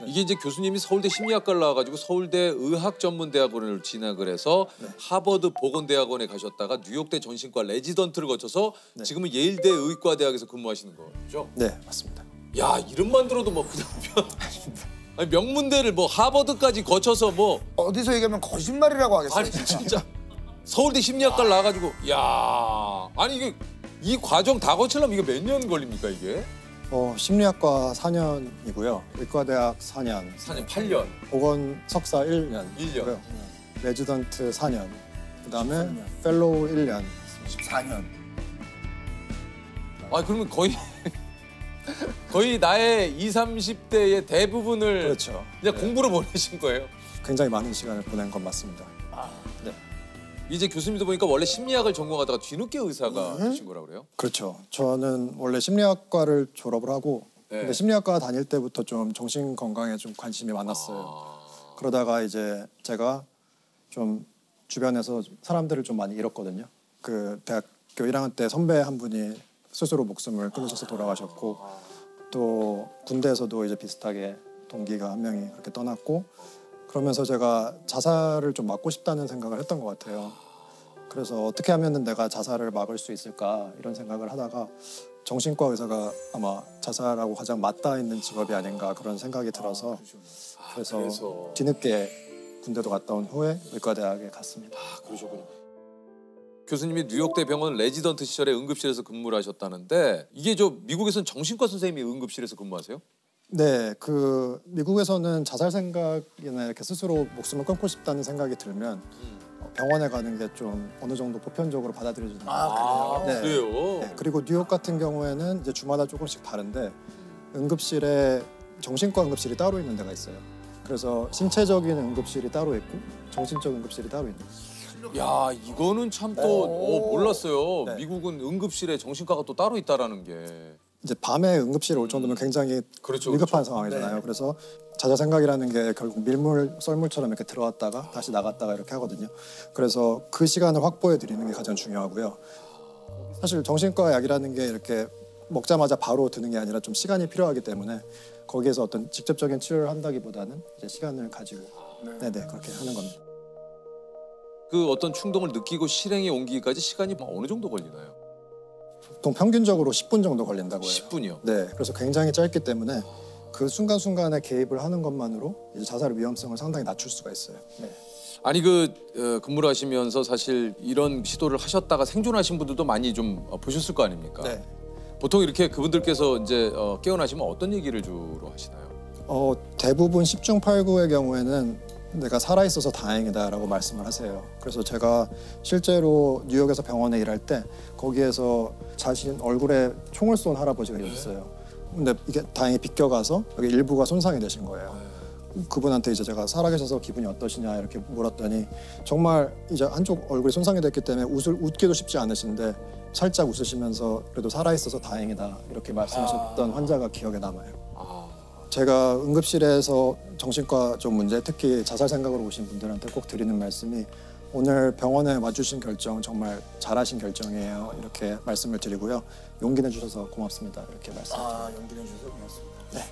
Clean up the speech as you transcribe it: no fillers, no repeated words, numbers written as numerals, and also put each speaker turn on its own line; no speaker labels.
이게 이제 교수님이 서울대 심리학과를 나와가지고 서울대 의학전문대학원을 진학을 해서 하버드 보건대학원에 가셨다가 뉴욕대 정신과 레지던트를 거쳐서 지금은 예일대 의과대학에서 근무하시는 거죠?
네, 맞습니다.
야, 이름만 들어도 뭐 그냥 아니, 명문대를 뭐 하버드까지 거쳐서 뭐
어디서 얘기하면 거짓말이라고 하겠어요.
아니 진짜 서울대 심리학과를 나와가지고 야, 아니 이게 이 과정 다 거치려면 이게 몇 년 걸립니까 이게?
심리학과 4년이고요. 의과대학 4년.
4년, 8년.
보건 석사 1년.
1년.
레지던트 4년. 그다음에 펠로우 1년.
14년.
아, 그러면 거의 나의 20, 30대의 대부분을
그렇죠.
그냥 공부로 보내신 거예요?
굉장히 많은 시간을 보낸 건 맞습니다. 네.
이제 교수님도 보니까 원래 심리학을 전공하다가 뒤늦게 의사가 되신 거라고 그래요?
그렇죠. 저는 원래 심리학과를 졸업을 하고 근데 심리학과 다닐 때부터 좀 정신 건강에 좀 관심이 많았어요. 그러다가 이제 제가 좀 주변에서 사람들을 좀 많이 잃었거든요. 그 대학교 1학년 때 선배 한 분이 스스로 목숨을 끊으셔서 돌아가셨고 또 군대에서도 이제 비슷하게 동기가 한 명이 그렇게 떠났고 그러면서 제가 자살을 좀 막고 싶다는 생각을 했던 것 같아요. 그래서 어떻게 하면은 내가 자살을 막을 수 있을까 이런 생각을 하다가 정신과 의사가 아마 자살하고 가장 맞닿아 있는 직업이 아닌가 그런 생각이 들어서 그래서 뒤늦게 군대도 갔다 온 후에 의과대학에 갔습니다.
그러셨군요. 교수님이 뉴욕대 병원 레지던트 시절에 응급실에서 근무를 하셨다는데 이게 미국에서는 정신과 선생님이 응급실에서 근무하세요?
네, 그 미국에서는 자살 생각이나 이렇게 스스로 목숨을 끊고 싶다는 생각이 들면 병원에 가는 게 좀 어느 정도 보편적으로 받아들여지는
그래요?
네.
그래요?
네, 그리고 뉴욕 같은 경우에는 이제 주마다 조금씩 다른데 응급실에 정신과 응급실이 따로 있는 데가 있어요. 그래서 신체적인 응급실이 따로 있고 정신적 응급실이 따로 있는 거예요.
야, 이거는 참 또 몰랐어요.
네.
미국은 응급실에 정신과가 또 따로 있다라는 게.
이제 밤에 응급실에 올 정도면 굉장히 위급한 상황이잖아요. 그래서 자살 생각이라는 게 결국 밀물, 썰물처럼 이렇게 들어왔다가 다시 나갔다가 이렇게 하거든요. 그래서 그 시간을 확보해 드리는 게 가장 중요하고요. 사실 정신과 약이라는 게 이렇게 먹자마자 바로 드는 게 아니라 좀 시간이 필요하기 때문에 거기에서 어떤 직접적인 치료를 한다기보다는 이제 시간을 가지고 네네 그렇게 하는 겁니다.
그 어떤 충동을 느끼고 실행에 옮기기까지 시간이 어느 정도 걸리나요?
보통 평균적으로 10분 정도 걸린다고 해요.
10분이요?
네, 그래서 굉장히 짧기 때문에 그 순간순간에 개입을 하는 것만으로 이제 자살의 위험성을 상당히 낮출 수가 있어요. 네.
아니 근무를 하시면서 사실 이런 시도를 하셨다가 생존하신 분들도 많이 좀 보셨을 거 아닙니까?
네.
보통 이렇게 그분들께서 이제 깨어나시면 어떤 얘기를 주로 하시나요?
대부분 10중 8구의 경우에는 내가 살아있어서 다행이다라고 말씀을 하세요. 그래서 제가 실제로 뉴욕에서 병원에 일할 때 거기에서 자신 얼굴에 총을 쏜 할아버지가 있었어요. 근데 이게 다행히 비껴가서 여기 일부가 손상이 되신 거예요. 그분한테 이제 제가 살아계셔서 기분이 어떠시냐 이렇게 물었더니 정말 이제 한쪽 얼굴이 손상이 됐기 때문에 웃기도 쉽지 않으신데 살짝 웃으시면서 그래도 살아있어서 다행이다 이렇게 말씀하셨던 환자가 기억에 남아요. 제가 응급실에서 정신과 좀 문제, 특히 자살 생각으로 오신 분들한테 꼭 드리는 말씀이 오늘 병원에 와주신 결정 정말 잘하신 결정이에요. 이렇게 말씀을 드리고요. 용기 내주셔서 고맙습니다. 이렇게 말씀드립니다.
용기 내주셔서 고맙습니다.
네.